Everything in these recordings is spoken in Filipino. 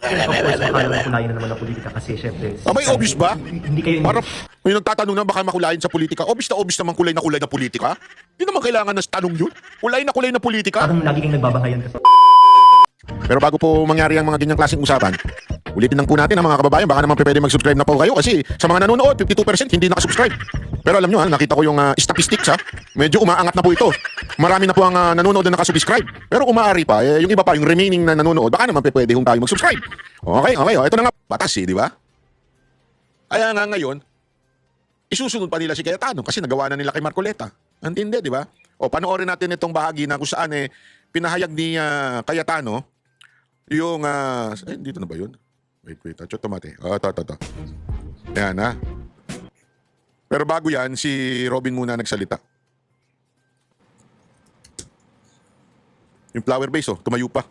Yes, of course, baka naman kunayan na naman ng politika kasi syempre. Abay, obvious ba? Hindi kayo Para may nagtatanong na baka makulayin sa politika. Obvious naman kulay na politika. Hindi naman kailangan ng tanong yun. Kulay na politika. parang lagi kang nagbabangayan kasi. Pero bago po mangyari ang mga ganyang klaseng usapan, ulitin lang po natin ang mga kababayan, baka naman pwede mag-subscribe na po kayo kasi sa mga nanonood, 52% hindi nakasubscribe. Pero alam nyo ha, nakita ko yung statistics ha, medyo umaangat na po ito. Marami na po ang nanonood na nakasubscribe. Pero umaari pa, yung iba pa, yung remaining na nanonood, baka naman pwede hong tayo mag-subscribe. Okay, ito na nga, batas di ba? Kaya nga ngayon, isusunod pa nila si Cayetano kasi nagawa na nila kay Marcoleta. Antindi, di ba? O panoorin natin itong bahagi na kung saan pinahayag ni Cayetano yung, dito na ba yun? Wait, achot tomate. Ito. Ayan ha. Pero bago yan, si Robin muna nagsalita. Yung flower base, tumayo pa.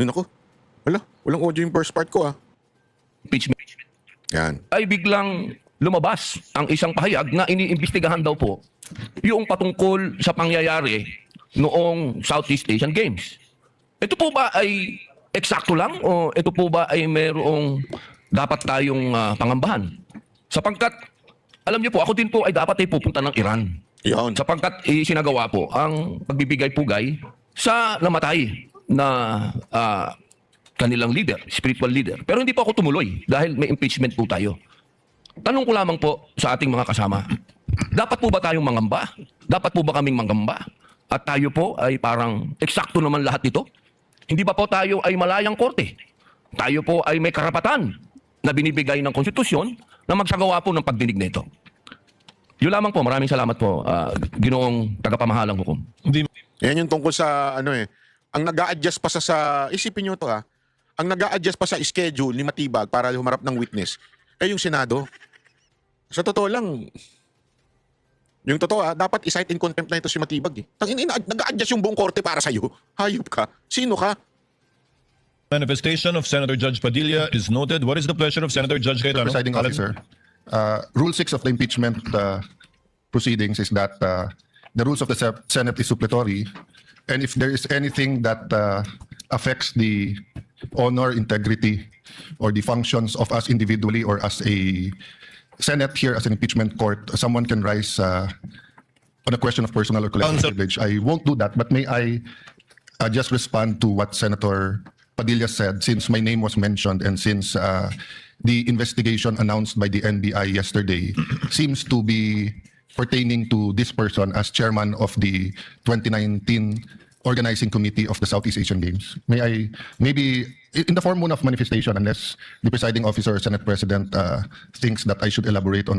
Ayun ako. Walang audio yung first part ko Impeachment Yan. ay biglang lumabas ang isang pahayag na iniimbestigahan daw po yung patungkol sa pangyayari noong Southeast Asian Games. Ito po ba ay eksakto lang o ito po ba ay mayroong dapat tayong pangambahan? Sapagkat, alam niyo po, ako din po ay dapat ay pupunta ng Iran. Yan. Sapagkat isinagawa po ang pagbibigay-pugay sa namatay na kanilang leader, spiritual leader. Pero hindi po ako tumuloy dahil may impeachment po tayo. Tanong ko lamang po sa ating mga kasama, dapat po ba tayong mangamba? Dapat po ba kaming mangamba? At tayo po ay parang eksakto naman lahat ito? Hindi ba po tayo ay malayang korte? Tayo po ay may karapatan na binibigay ng konstitusyon na magsagawa po ng pagdinig nito. Yun lamang po. Maraming salamat po, Ginoong tagapamahalang hukom. Yan yung tungkol sa ang nag-a-adjust pa isipin nyo to ang nag-a-adjust pa sa schedule ni Matibag para humarap ng witness, yung Senado. Sa totoo lang, yung totoo dapat i-cite in contempt na ito si Matibag nag-a-adjust yung buong korte para sa'yo. Hayop ka. Sino ka? Manifestation of Senator Judge Padilla is noted. What is the pleasure of Senator Judge Cayetano? Presiding officer, Rule 6 of the impeachment proceedings is that the rules of the Senate is suppletory, and if there is anything that affects the honor, integrity, or the functions of us individually or as a Senate here as an impeachment court, someone can rise on a question of personal or collective privilege. I won't do that, but may I just respond to what Senator Padilla said, since my name was mentioned and since the investigation announced by the NBI yesterday seems to be pertaining to this person as chairman of the 2019 organizing committee of the Southeast Asian Games. May I, maybe in the form of manifestation, unless the presiding officer or Senate President thinks that I should elaborate on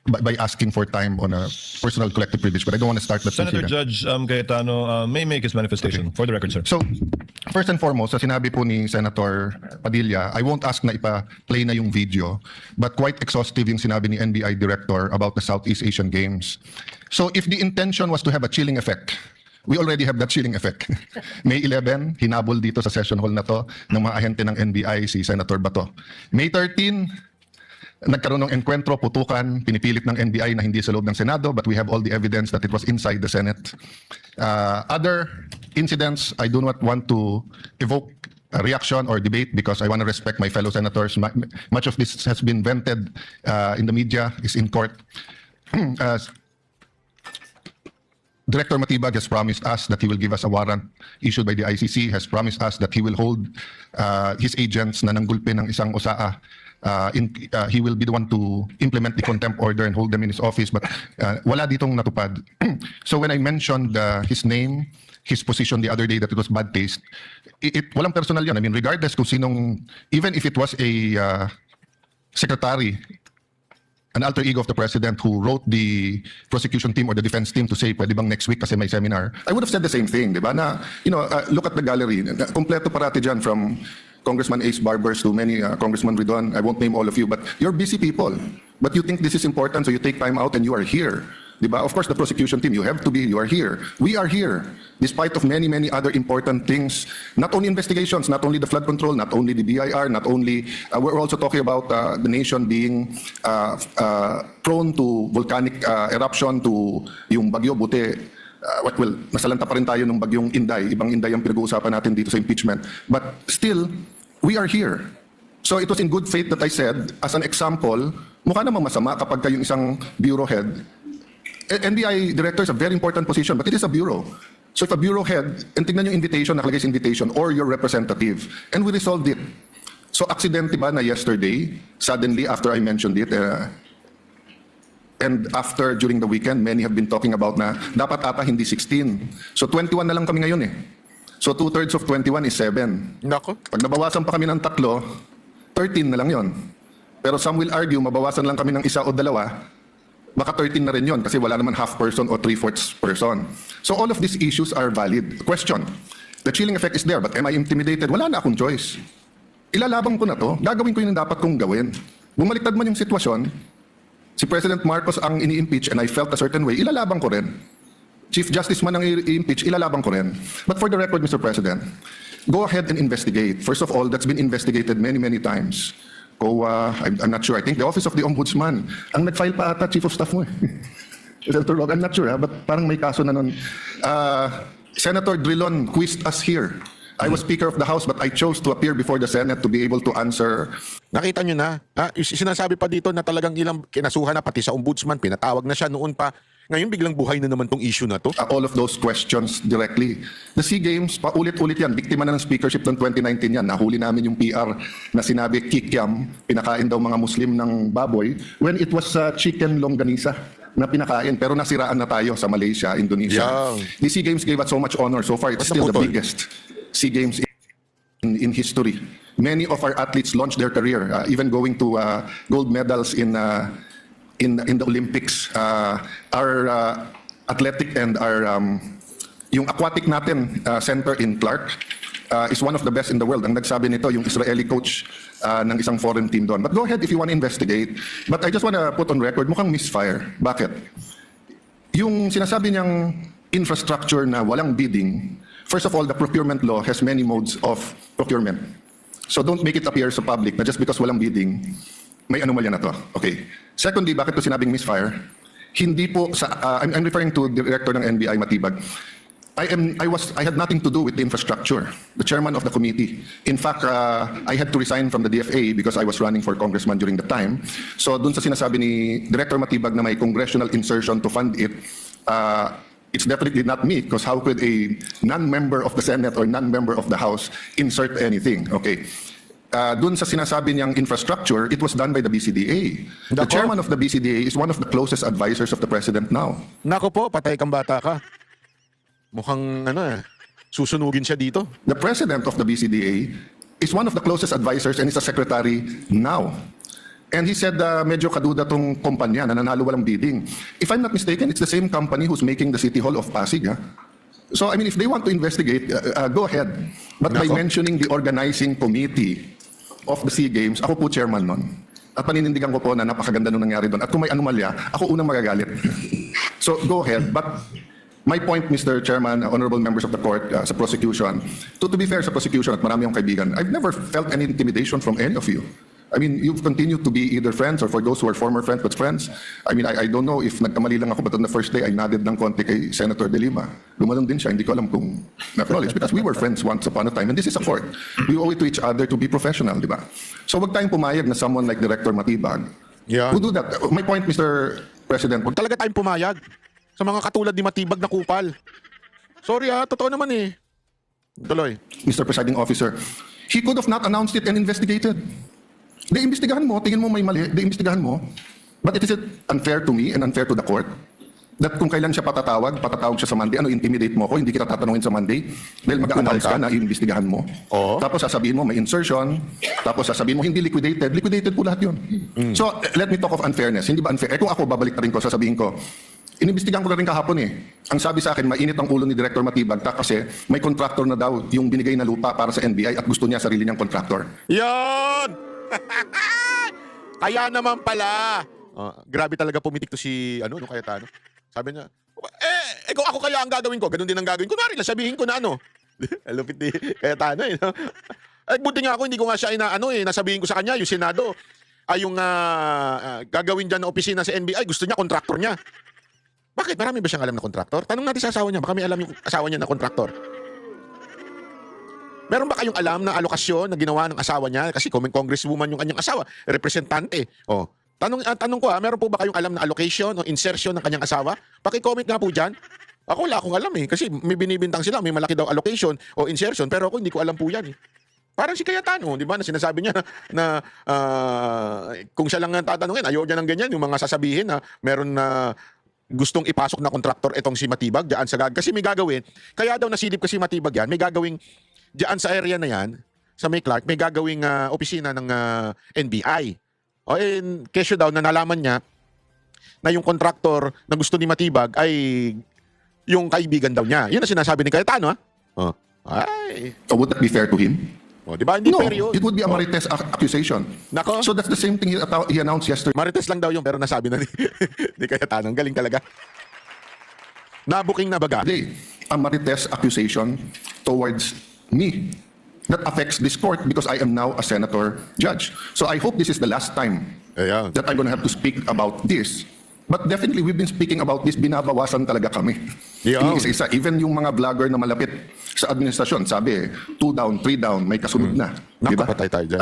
by asking for time on a personal collective privilege, but I don't want to start that. Senator Judge Cayetano may make his manifestation. For the record, sir. So, first and foremost, sa sinabi po ni Senator Padilla, I won't ask na ipa-play na yung video, but quite exhaustive yung sinabi ni NBI Director about the Southeast Asian Games. So, if the intention was to have a chilling effect, we already have that chilling effect. May 11, hinabol dito sa session hall na to ng mga ahente ng NBI si Senator Bato. May 13, nagkaroon ng enkwentro, putukan, pinipilit ng NBI na hindi sa loob ng Senado, but we have all the evidence that it was inside the Senate. Other incidents, I do not want to evoke a reaction or debate because I want to respect my fellow senators. Much of this has been vented in the media, is in court. Director Matibag has promised us that he will give us a warrant issued by the ICC, has promised us that he will hold his agents na nanggulpi ng isang OSAA. He will be the one to implement the contempt order and hold them in his office, but wala ditong natupad. So when I mentioned his name, his position the other day that it was bad taste, walang personal yun. I mean, regardless kung sinong, even if it was a secretary, an alter ego of the president who wrote the prosecution team or the defense team to say, pwede bang next week kasi may seminar, I would have said the same thing, di ba? Na, look at the gallery. Kompleto parati dyan from Congressman Ace Barbers to many Congressman Ridon. I won't name all of you, but you're busy people. But you think this is important, so you take time out and you are here. Diba? Of course, the prosecution team, you are here. We are here, despite of many, many other important things. Not only investigations, not only the flood control, not only the BIR, not only, we're also talking about the nation being prone to volcanic eruption, to yung bagyo, buti, nasalanta pa rin tayo ng bagyong Inday. Ibang Inday ang pinag-uusapan natin dito sa impeachment. But still, we are here. So it was in good faith that I said, as an example, mukha namang masama kapag kayong isang bureau head. NBI director is a very important position, but it is a bureau. So if a bureau head, and tingnan yung invitation, nakalagay sa invitation, or your representative, and we resolved it. So aksidente ba na yesterday, suddenly after I mentioned it, and after during the weekend, many have been talking about na dapat ata hindi 16. So 21 na lang kami ngayon eh. So 2/3 of 21 is 7. Nako. Pag nabawasan pa kami ng 3, 13 na lang yon. Pero some will argue, mabawasan lang kami ng 1 o 2, baka 13 na rin yon kasi wala naman half person o 3/4 person. So all of these issues are valid. Question, the chilling effect is there, but am I intimidated? Wala na akong choice. Ilalabang ko na to, gagawin ko yung dapat kong gawin. Bumaliktad man yung sitwasyon, si President Marcos ang ini-impeach and I felt a certain way, ilalabang ko rin. Chief Justice man ang i-impeach, ilalabang ko rin. But for the record, Mr. President, go ahead and investigate. First of all, that's been investigated many, many times. I'm not sure. I think the Office of the Ombudsman, ang nag-file pa ata, Chief of Staff mo eh. Senator Rog, I'm not sure, but parang may kaso na nun. Senator Drilon quizzed us here. I was Speaker of the House, but I chose to appear before the Senate to be able to answer. Nakita nyo na, sinasabi pa dito na talagang ilang kinasuhan na pati sa ombudsman, pinatawag na siya noon pa. Ngayon biglang buhay na naman tong issue na to. All of those questions directly. The SEA Games, paulit-ulit yan. Biktima na ng speakership ng 2019 yan. Nahuli namin yung PR na sinabi kikiam, pinakain daw mga Muslim ng baboy, when it was chicken longganisa na pinakain. Pero nasiraan na tayo sa Malaysia, Indonesia. Yeah. The SEA Games gave us so much honor. So far, it's Basta still the putol. biggest SEA Games in history. Many of our athletes launched their career, even going to gold medals in the Olympics. Our athletic and our yung aquatic natin center in Clark is one of the best in the world. Ang nagsabi nito yung Israeli coach ng isang foreign team doon. But go ahead if you want to investigate. But I just want to put on record, mukhang misfire. Bakit? Yung sinasabi niyang infrastructure na walang bidding, first of all, the procurement law has many modes of procurement. So don't make it appear sa public na just because walang bidding, may anomalya na to. Okay. Secondly, bakit ko sinabing misfire? Hindi po sa I'm referring to the director ng NBI Matibag. I had nothing to do with the infrastructure. The chairman of the committee. In fact, I had to resign from the DFA because I was running for congressman during the time. So dun sa sinasabi ni Director Matibag na may congressional insertion to fund it, it's definitely not me because how could a non-member of the Senate or non-member of the House insert anything? Okay. Dun sa sinasabi niyang infrastructure, it was done by the BCDA. The Nako. chairman of the BCDA is one of the closest advisors of the president now. Nako po, patay kang bata ka. Mukhang susunugin siya dito. The president of the BCDA is one of the closest advisors and is a secretary now. And he said, medyo kaduda tong kumpanya na nanalo walang bidding. If I'm not mistaken, it's the same company who's making the City Hall of Pasig. So, I mean, if they want to investigate, go ahead. But by Nako. mentioning the organizing committee of the SEA Games, ako po chairman nun. At paninindigan ko po na napakaganda nung nangyari doon. At kung may anomalya, ako unang magagalit. So, go ahead. But my point, Mr. Chairman, honorable members of the court, sa prosecution, to be fair sa prosecution at marami akong kaibigan, I've never felt any intimidation from any of you. I mean, you've continued to be either friends or for those who are former friends but friends. I mean, I don't know if nagkamali lang ako but on the first day I nodded ng konti kay Senator De Lima. Lumalong din siya, hindi ko alam kung na-acknowledge because we were friends once upon a time and this is a court. We owe it to each other to be professional, di ba? So wag tayong pumayag na someone like Director Matibag Yeah. who do that. My point, Mr. President, Huwag talaga tayong pumayag sa mga katulad ni Matibag na kupal. Sorry totoo naman eh. Tuloy. Mr. Presiding Officer, he could have not announced it and investigated. Imbestigahan mo, tingin mo may mali, imbestigahan mo. But it is unfair to me and unfair to the court that kung kailan siya patatawag siya sa Monday, intimidate mo ko, hindi kita tatanungin sa Monday dahil mag-announce ka na iimbestigahan mo. Oo. Tapos sasabihin mo may insertion, tapos sasabihin mo hindi liquidated po lahat yun. So let me talk of unfairness. Hindi ba unfair? Kung ako babalik na rin ko, sasabihin ko, inimbestigahan ko na rin kahapon eh. Ang sabi sa akin, mainit ang ulo ni Director Matibag kasi may contractor na daw yung binigay na lupa para sa NBI at gusto niya sarili niyang contractor. Yan! Kaya naman pala. Grabe talaga pumitik to si, ano Cayetano. Sabi niya, kung ako kaya ang gagawin ko, ganun din ang gagawin ko. Kunwari lang, sabihin ko na ano. Lupit ni Cayetano eh. No? Buti nga ako, hindi ko nga siya nasabihin ko sa kanya, yung Senado, ay yung gagawin dyan na opisina sa NBI, gusto niya, kontraktor niya. Bakit? Marami ba siyang alam na kontraktor? Tanong natin sa asawa niya, baka may alam yung asawa niya na kontraktor. Meron ba kayong alam na alokasyon na ginawa ng asawa niya? Kasi congresswoman yung kanyang asawa, representante. Oh. Tanong ko meron po ba kayong alam na allocation o insertion ng kanyang asawa? Paki-comment nga po dyan. Ako wala akong alam eh. Kasi may binibintang sila, may malaki daw allocation o insertion. Pero ako hindi ko alam po yan eh. Parang si Cayetano, di ba, na sinasabi niya na kung siya lang ang tatanungin, ayaw niya ng ganyan, yung mga sasabihin na meron na gustong ipasok na kontraktor itong si Matibag diyan sa kasi may gagawin. Kaya daw nasilip kasi Matibag yan, may gagawing diyan sa area na yan, sa May Clark, may gagawing opisina ng NBI. O kesyo daw na nalaman niya na yung kontraktor na gusto ni Matibag ay yung kaibigan daw niya. Yun ang sinasabi ni Cayetano, ha? Oh. Ay. So would that be fair to him? Oh, di ba? Hindi No, fair yun. it would be a Marites accusation. Nako. So that's the same thing he announced yesterday. Marites lang daw yun, pero nasabi na ni Cayetano. Ang galing talaga. Nabuking na baga. A Marites accusation towards me that affects this court because I am now a senator judge. So I hope this is the last time Ayan. that I'm going to have to speak about this. But definitely, we've been speaking about this, binabawasan talaga kami. Yeah. Isa-isa. Even yung mga vlogger na malapit sa administrasyon, sabi, 2 down, 3 down, may kasunod na. Di ba? Nakapatay tayo dyan.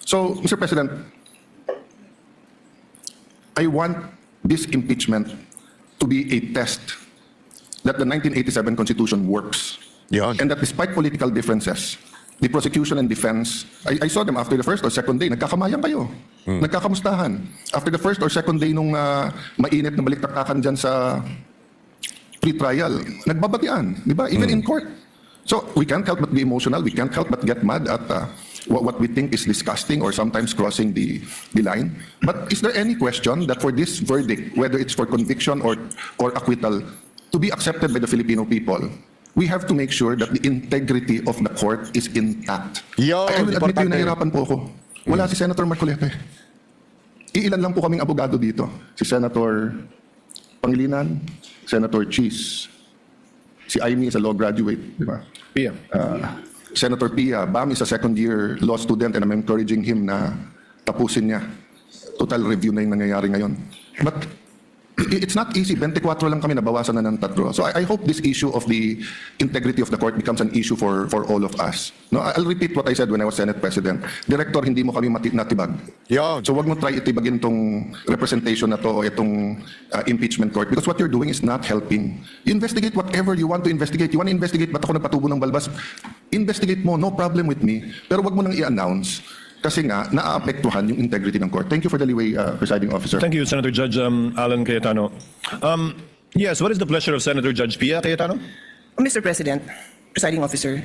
So, Mr. President, I want this impeachment to be a test that the 1987 Constitution works. Yan. And that despite political differences, the prosecution and defense, I saw them after the first or second day, nagkakamayan kayo. Nagkakamustahan. After the first or second day nung mainit na baliktaktakan dyan sa pre-trial, nagbabatian, di ba? Even in court. So we can't help but be emotional. We can't help but get mad at what we think is disgusting or sometimes crossing the line. But is there any question that for this verdict, whether it's for conviction or acquittal, to be accepted by the Filipino people, we have to make sure that the integrity of the court is intact. Yo, I will admit importante. you, nahirapan po ako. Wala si Senator Marcoleta. Iilan lang po kaming abogado dito. Si Senator Pangilinan, Senator Cheese, si Amy is a law graduate, di ba? Pia. Senator Pia, Bam is a second-year law student and I'm encouraging him na tapusin niya. Total review na yung nangyayari ngayon. But it's not easy. 24 lang kami, nabawasan na ng 3. So I hope this issue of the integrity of the court becomes an issue for all of us. No, I'll repeat what I said when I was Senate President. Director, hindi mo kami natibag. Yan. So wag mo try itibagin tong representation na to o itong impeachment court because what you're doing is not helping. You investigate whatever you want to investigate. You want to investigate ba't ako nagpatubo ng balbas? Investigate mo, no problem with me. Pero wag mo nang i-announce kasi nga naaapektuhan yung integrity ng court. Thank you for the leeway, Presiding Officer. Thank you, Senator Judge Alan Cayetano. Yes, what is the pleasure of Senator Judge Pia Cayetano? Mr. President, Presiding Officer,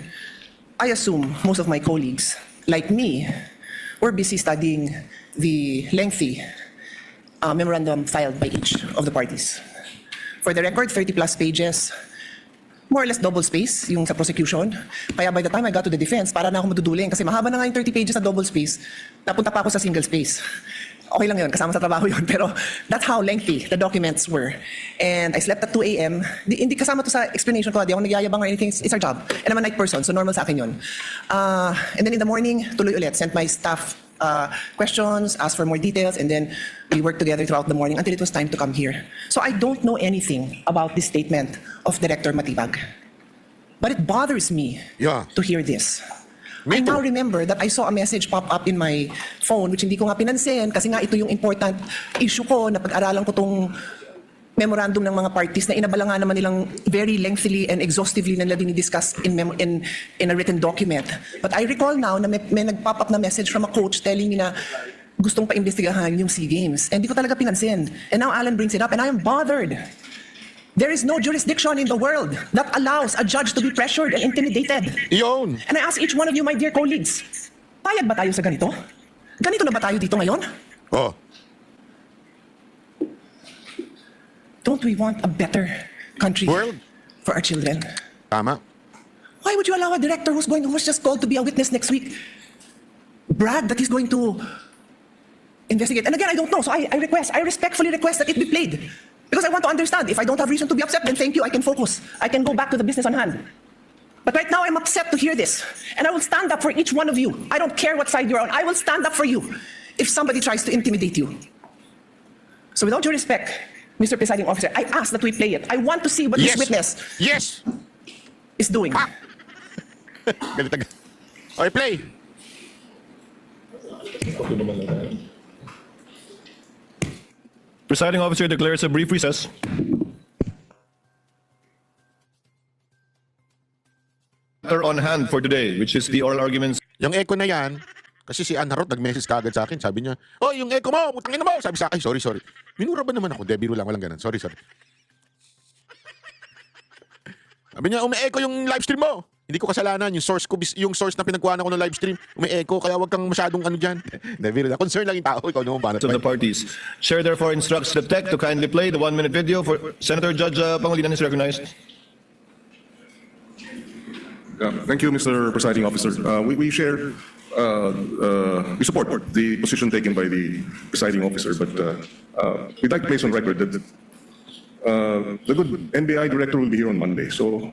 I assume most of my colleagues, like me, were busy studying the lengthy memorandum filed by each of the parties. For the record, 30+ pages, more or less double space yung sa prosecution. Kaya by the time I got to the defense, para na ako maduduling kasi mahaba na nga yung 30 pages na double space. Napunta pa ako sa single space. Okay lang yun, kasama sa trabaho yun. Pero that's how lengthy the documents were. And I slept at 2 a.m. Hindi kasama to sa explanation ko. Di ako nagyayabang or anything. It's our job. And I'm a night person, so normal sa akin yun. And then in the morning, tuloy ulit. Sent my staff questions, asked for more details, and then we worked together throughout the morning until it was time to come here. So I don't know anything about this statement of Director Matibag. But it bothers me Yeah. to hear this. Me I now too. remember that I saw a message pop up in my phone which hindi ko nga pinansin kasi nga ito yung important issue ko na pag-aralan ko tong memorandum ng mga parties na inabala nga naman nilang very lengthily and exhaustively nila dinidiscuss in a written document. But I recall now na may nag-pop up na message from a coach telling me na gustong pa-imbestigahan yung SEA Games. And di ko talaga pinansin. And now Alan brings it up and I am bothered. There is no jurisdiction in the world that allows a judge to be pressured and intimidated. Yun. And I ask each one of you, my dear colleagues, payag ba tayo sa ganito? Ganito na ba tayo dito ngayon? Oh. Don't we want a better country World. for our children? Tama. Why would you allow a director who's just called to be a witness next week brag that he's going to investigate? And again, I don't know, so I respectfully request that it be played. Because I want to understand. If I don't have reason to be upset, then thank you, I can focus. I can go back to the business on hand. But right now, I'm upset to hear this. And I will stand up for each one of you. I don't care what side you're on. I will stand up for you if somebody tries to intimidate you. So without your respect, Mr. Presiding Officer, I ask that we play it. I want to see what this witness Yes! is doing. Galit na galit. Okay, play. Presiding officer declares a brief recess. Matter on hand for today, which is the oral arguments. Yung echo na yan, kasi si Ann Harot nag-message kagad sa akin. Sabi niya, oh, yung echo mo, putangin mo. Sabi sa akin, sorry. Minura ba naman ako? De, biro lang, walang ganun. Sorry. Sabi niya, umi-echo yung live stream mo. Hindi ko kasalanan. Yung source na pinagkuhan ako ng live stream, umi-echo. Kaya wag kang masyadong ano dyan. De, biro lang. Concern lang yung tao. Ikaw naman banat. Of the parties. Chair therefore instructs the tech to kindly play the 1-minute video for Senator Judge Pangilinan is recognized. Thank you, Mr. Presiding Officer. We share, we support the position taken by the presiding officer, but we'd like to place on record that the good NBI director will be here on Monday. So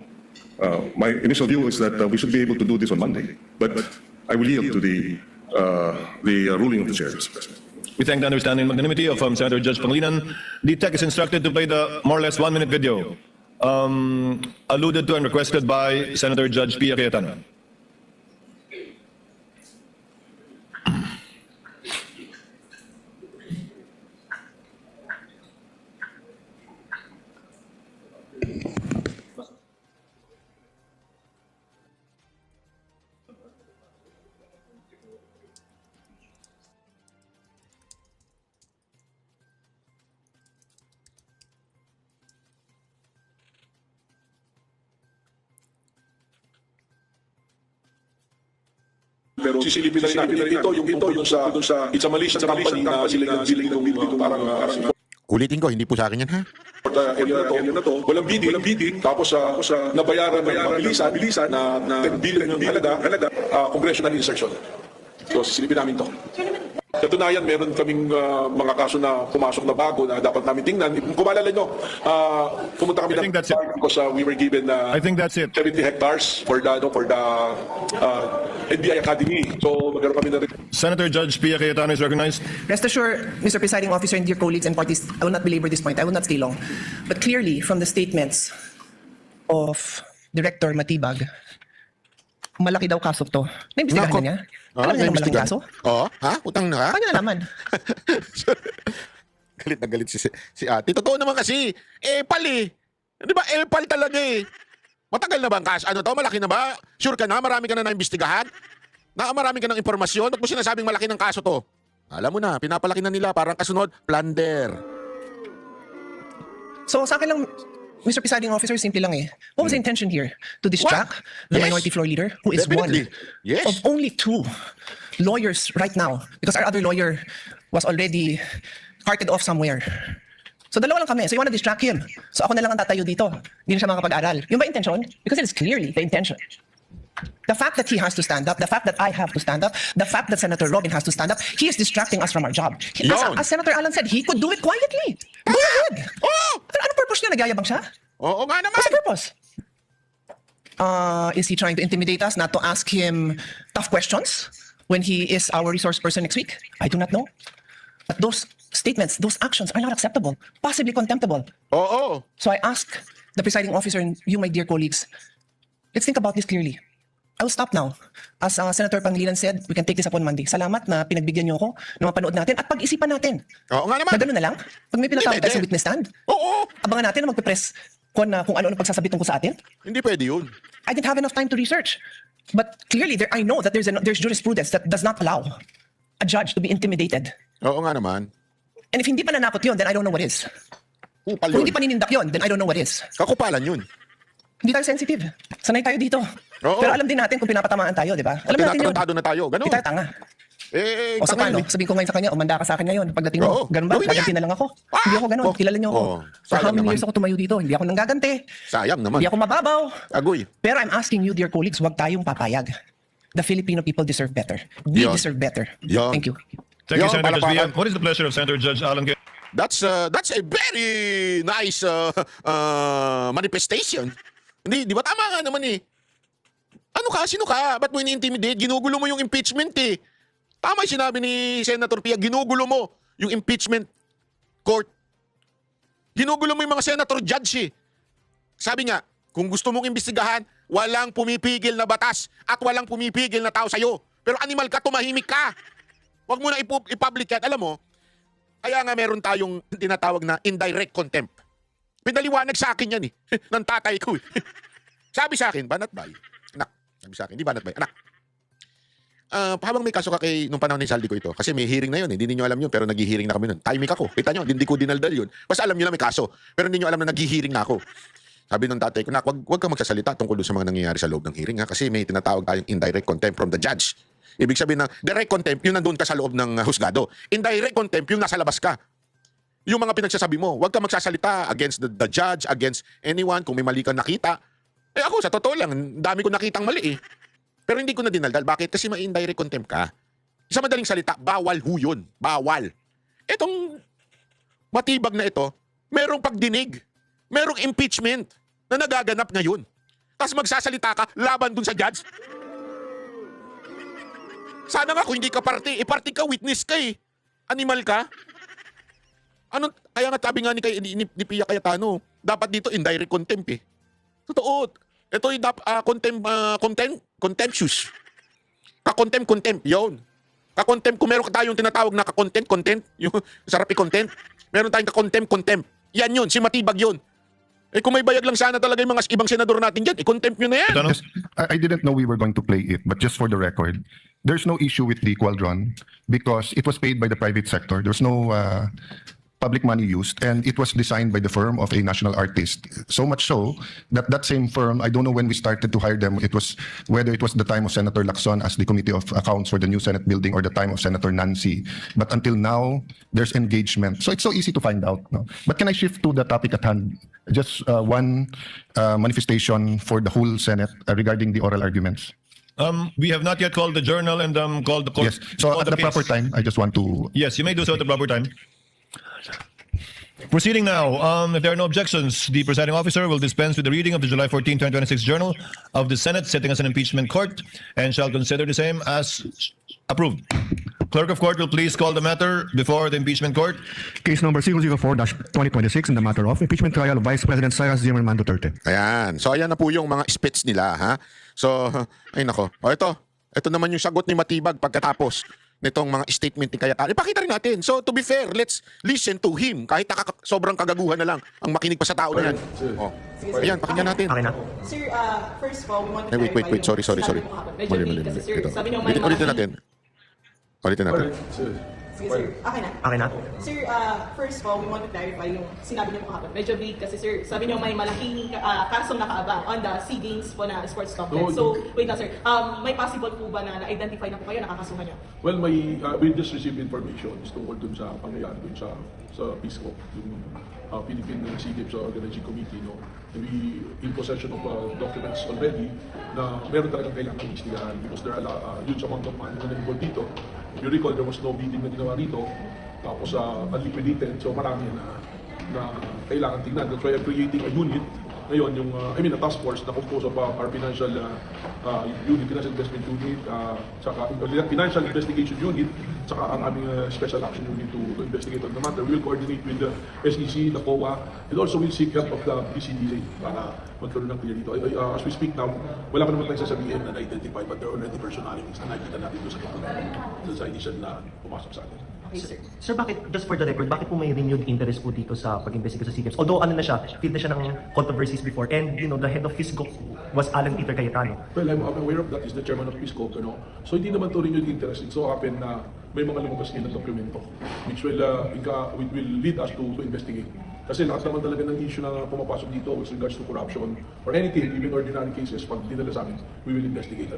my initial view is that we should be able to do this on Monday, but I will yield to the ruling of the chair, Mr. President. We thank the understanding and magnanimity of Senator Judge Pangilinan. The tech is instructed to play the more or less 1-minute video alluded to and requested by Senator Judge Pia Cayetano. Pero sisilipin na rin natin ito yung sa it's a malicious company na sila yung dito parang Ulitin ko, hindi po sa akin yan, ha? area na to, walang bidding, tapos nabayaran bilisan na 10 billion yung halaga, congressional insertion. So sisilipin namin to. Katunayan, meron kaming mga kaso na pumasok na bago na dapat namin tingnan. Kung maalala nyo, pumunta kami I think that's it. because we were given I think that's it. 70 hectares for the NBI Academy. So magkaroon kami na rin. Senator Judge Pia Cayetano is recognized. Rest assured, Mr. Presiding Officer and dear colleagues and parties, I will not belabor this point. I will not stay long. But clearly, from the statements of Director Matibag, malaki daw kaso to. Naimbestigahan na niya? Alam niya ng malaking kaso? Oo, ha? Utang na ka? Paano niya nalaman? Galit na galit si ate. Totoo naman kasi, epal eh. Di ba, epal talaga eh. Matagal na ba ang kaso? Ano to? Malaki na ba? Sure ka na? Marami ka na naimbestigahan? Marami ka ng impormasyon? Ba't mo sinasabing malaki ng kaso to? Alam mo na, pinapalaki na nila. Parang kasunod, plunder. So sa akin lang, Mr. Presiding Officer, simple lang eh. What was the intention here? To distract the Yes. minority floor leader, who is Definitely. one Yes. of only 2 lawyers right now, because our other lawyer was already carted off somewhere. So dalawa lang kami. So you want to distract him. So ako na lang ang tatayo dito. Hindi na siya makakapag-aral. Yung ba intention? Because it is clearly the intention. The fact that he has to stand up, the fact that I have to stand up, the fact that Senator Robin has to stand up, he is distracting us from our job. Yun. As Senator Alan said, he could do it quietly. Go ahead. Oh! Anong purpose niya? Nagyayabang siya? Oo nga naman. What's the purpose? Is he trying to intimidate us, not to ask him tough questions when he is our resource person next week? I do not know. But those statements, those actions are not acceptable, possibly contemptible. Oo. So I ask the presiding officer and you, my dear colleagues, let's think about this clearly. I will stop now. As Senator Pangilinan said, we can take this up on Monday. Salamat na pinagbigyan niyo ako na mapanood natin at pag-isipan natin. Oo nga naman. Na gano'n na lang? Pag may pinatawag tayo sa witness stand, Oo. abangan natin na magpe-press kung ano-ano pagsasabit tungkol sa atin. Hindi pwede yun. I didn't have enough time to research. But clearly, I know that there's jurisprudence that does not allow a judge to be intimidated. Oo nga naman. And if hindi pa nanakot yun, then I don't know what is. Kupal Kung yun. hindi pa ninindak yun, then I don't know what is. Kakupalan yun. Hindi tayo sensitive. Sanay tayo dito. Oo. Pero alam din natin kung pinapatamaan tayo, di ba? Alam natin yun. Tinatarantado na tayo. Ganun. Hindi tayo tanga. O sa paano? Sabihin ko ngayon sa kanya, umanda ka sa akin ngayon. Pagdating mo, Oo. ganun ba? Gawin niya. Gaganti na lang ako. Ah! Hindi ako ganun. Oh. Kilala niyo ako. Oh. For how Sayang many naman. years ako tumayo dito? Hindi ako nanggaganti. Sayang naman. Hindi ako mababaw. Agoy. Pero I'm asking you, dear colleagues, huwag tayong papayag. The Filipino people deserve better. We Yun. deserve better. Yun. Thank you. Thank you, Yo, Senator Judge Pia. palakpakan. What is the pleasure of Senator Judge Alan Cayetano? That's a very nice manifestation. Hindi, di ba tama nga naman eh. Ano ka? Sino ka? Ba't mo ini-intimidate? Ginugulo mo yung impeachment eh. Tama yung sinabi ni Senator Pia, ginugulo mo yung impeachment court. Ginugulo mo yung mga senator judge eh. Sabi nga, kung gusto mong imbestigahan, walang pumipigil na batas at walang pumipigil na tao sa'yo. Pero animal ka, tumahimik ka. Huwag mo na i-public yan. Alam mo, kaya nga meron tayong tinatawag na indirect contempt. Pinaliwanag sa akin yan eh. Ng tatay ko eh. Sabi sa akin, banat bay. Anak, sabi sa akin, di banat bay. Anak, habang may kaso ka kay nung panahon ni Saldi ko ito, kasi may hearing na yun, hindi niyo alam yun, pero nag-hearing na kami nun. Timing ako. Kita nyo, hindi ko dinaldal yun. Basta alam niyo na may kaso, pero hindi niyo alam na nag-hearing na ako. Sabi nung tatay ko, nak, wag ka magsasalita tungkol sa mga nangyayari sa loob ng hearing ha, kasi may tinatawag tayong indirect contempt from the judge. Ibig sabihin ng direct contempt, yung nandun ka sa loob ng husgado. Indirect contempt, yung nasa labas ka. Yung mga pinagsasabi mo, wag ka magsasalita against the judge, against anyone, kung may mali kang nakita. Eh ako, sa totoo lang, dami ko nakitang mali eh. Pero hindi ko na dinaldal. Bakit? Kasi may indirect contempt ka. Sa madaling salita, bawal ho yun. Bawal. Etong matibag na ito, merong pagdinig. Merong impeachment na nagaganap ngayon. Tapos magsasalita ka laban dun sa judge. Sana nga kung hindi ka party, party ka, witness ka eh. Animal ka. Ano, kaya nga tabi nga ni Pia Cayetano, dapat dito indirect contempt eh. Totoo. Ito yung contemptuous. Kakontempt, yun. Kakontempt, kung meron tayong tinatawag na content, yung sarap i-content. Meron tayong contempt. Yan yun, si Matibag yun. Eh kung may bayag lang sana talaga yung mga ibang senador natin dyan, i-contempt nyo na yan. Yes, I didn't know we were going to play it, but just for the record, there's no issue with the Qualdron because it was paid by the private sector. There's no public money used, and it was designed by the firm of a national artist. So much so that that same firm, I don't know when we started to hire them, whether it was the time of Senator Lacson as the Committee of Accounts for the new Senate building or the time of Senator Nancy. But until now, there's engagement. So it's so easy to find out. No? But can I shift to the topic at hand? Just one manifestation for the whole Senate regarding the oral arguments. We have not yet called the journal and called the court. Yes. So at the proper time, I just want to... Yes, you may do so at the proper time. Proceeding now, if there are no objections, the presiding officer will dispense with the reading of the July 14, 2026 Journal of the Senate sitting as an impeachment court and shall consider the same as approved. Clerk of court will please call the matter before the impeachment court. Case number 004-2026 in the matter of impeachment trial of Vice President Cyrus Zimmerman Duterte. Ayan. So ayan na po yung mga spits nila ha. So, ay nako. O ito naman yung sagot ni Matibag pagkatapos nitong mga statement ni Cayetano. Ipakita rin natin. So to be fair, let's listen to him. Kahit sobrang kagaguhan na lang ang makinig pa sa tao na yan. Oh. Ayan, pakinggan natin. Akin na. Sir, first of all, we want to Wait. Sorry. Sinabi mo kahapon. Medyo vague kasi, sir. Ito. Sabi niyo may Ulitin natin. Sige, sir. Akin na. Akin na. Sir, first of all, we want to clarify yung sinabi niyo kahapon. Medyo vague kasi, sir. Sabi niyo may malaking kasong nakaabang on the SEA Games po na sports complex. So, wait lang, sir. May possible po ba na na-identify na po kayo nakakasuhan niyo? Well, we just received information tungkol dun sa pangyayari dun sa Peace Corps, yung Philippine Sea Games Organizing Committee, no? We in possession of documents already na meron talagang kailangan istigahan because there are huge amount of money na involved dito. You recall, there was no bidding na ginawa rito, tapos unliquidated, so marami na kailangan tingnan. That's why I'm creating a unit ngayon, yung, a task force na composed of our financial unit, financial investment unit, saka financial investigation unit, saka ang aming special action unit to investigate on the matter. We will coordinate with the SEC, the COA, and also we'll seek help of the PCDA para magkaroon ng clear dito. As we speak now, wala pa naman tayong sasabihin na na-identify, but there are already personalities na nakikita natin doon sa initial na pumasok sa atin. Sir, bakit, just for the record, bakit po may renewed interest po dito sa pag-investigate sa SEA Games? Although ano na siya, field na siya ng controversies before, and the head of FISCO was Alan Peter Cayetano. Well, I'm aware of that. Is the chairman of Peace Corps, no? So hindi naman to renewed interest. It so happen na may mga lumabas din na dokumento which will lead us to investigate. Kasi lahat naman talaga ng issue na pumapasok dito with regards to corruption or anything, even ordinary cases, pag dinala sa amin, we will investigate.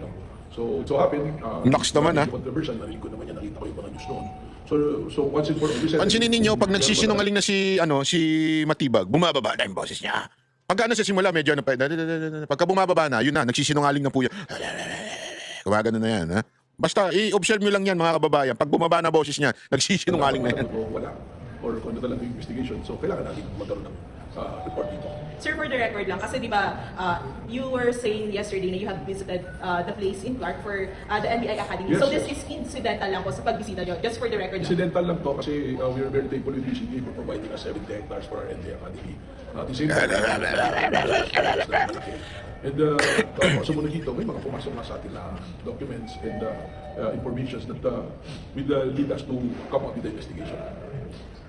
So it so happen, Naks naman, ha? controversial, narinig ko naman yan, nakita ko yung mga news noon. So once and for all, Pansinin ninyo, pag nagsisinungaling na si Matibag, bumababa na yung boses niya. Pagka sa simula, medyo pagka bumababa na, yun na, nagsisinungaling na po yun. Gumagano na yan, ha? Basta, i-observe nyo lang yan, mga kababayan. Pag bumaba na boses niya, nagsisinungaling na yan. Wala. or kung ano talaga yung investigation. So kailangan natin magkaroon ng report dito. Sir, for the record lang, kasi di ba, you were saying yesterday na you have visited the place in Clark for the NBI Academy. Yes, So yes. this is incidental lang po sa pagbisita nyo, just for the record lang. Incidental lang to kasi we are very thankful with DCG for providing us 70 hectares for our NBI Academy. At the same time, and sumunod dito, may mga pumasok na sa atin na documents and informations that will lead us to come up with the investigation.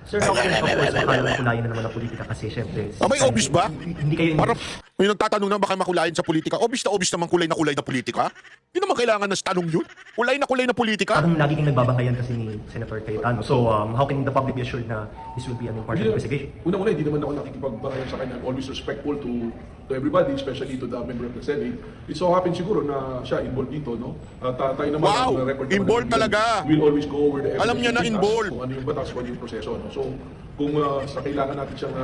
Sir, how can of course, akala makulayan na naman ang politika kasi syempre... May obvious ba? Hindi kayo... Parang may nagtatanong na baka makulayan sa politika. Obvious naman kulay na politika. Hindi naman kailangan ng tanong yun. Kulay na politika. Parang nagiging nagbabangayan kasi ni Senator Cayetano. So, how can the public be assured na this will be an impartial investigation? Unang-una, hindi naman ako nakikipagbangayan sa kanya. I'm always respectful to everybody, especially to the member of the Senate. It so happens siguro na siya involved dito, no? At tayo naman, Wow! ang record naman Involved natin, talaga! We'll always go over the evidence. Alam niya na with us, involved. Kung ano yung batas, kung ano yung proseso, no? So, kung sa kailangan natin siyang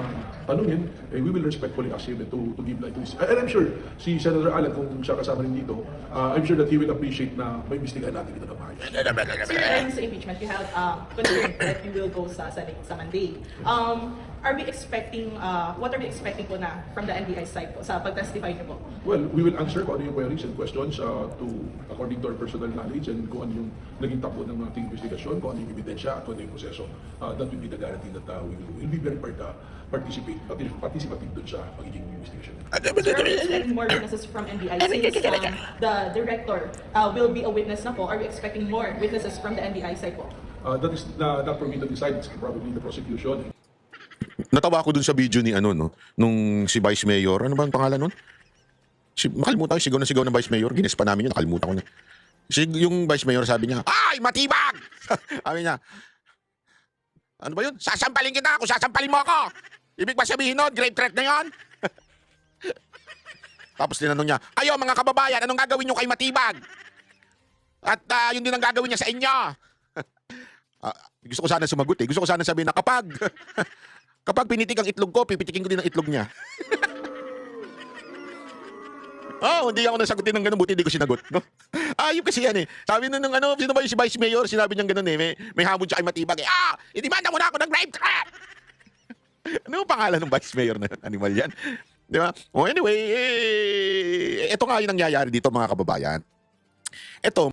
tanungin, we will respectfully ask him to give light to this. And I'm sure, si Senator Alan, kung siya kasama rin dito, I'm sure that he will appreciate na may imbestigahan natin dito na maayos. Sir, regarding sa impeachment, you have concern that you will go sa Senate sa Monday. Are we expecting, what are we expecting po na from the NBI side po sa pag-testify niyo po? Well, we will answer kung ano yung queries and questions according to our personal knowledge and kung ano yung naging takbo ng ating investigasyon, kung ano yung ebidensya at kung ano yung proseso. That will be the guarantee that we will be very participative dun sa pagiging investigation. Sir, are we expecting more witnesses from NBI since the director will be a witness na po? Are we expecting more witnesses from the NBI side po? That is not for me to decide. It's probably the prosecution. Natawa ako dun sa video ni nung si Vice Mayor. Ano ba ang pangalan nun? Makalimutan ko, sigaw ng Vice Mayor. Gines pa namin yun, nakalimutan ko na. Yung Vice Mayor sabi niya, "Ay, matibag!" Sabi niya, ano ba yun? Sasampalin kita ako, sasampalin mo ako! Ibig ba sabihin nun, grave threat na yun? Tapos tinanong niya, "Ayo mga kababayan, anong gagawin niyo kay Matibag? At yun din ang gagawin niya sa inyo." Gusto ko sana sumagot eh. Gusto ko sana sabihin na kapag pinitik ang itlog ko, pipitikin ko din ang itlog niya. Hindi ako nasagutin ng ganun, buti hindi ko sinagot. No? Ayun kasi yan eh. Sabi nung sino ba yung si Vice Mayor, sinabi niyang ganun eh. May hamon siya kay Matibag eh. Idimanda mo na ako ng grave threat! Ano ang pangalan ng Vice Mayor na yun? Animal yan. Di ba? Anyway, ito nga yung nangyayari dito mga kababayan. Ito,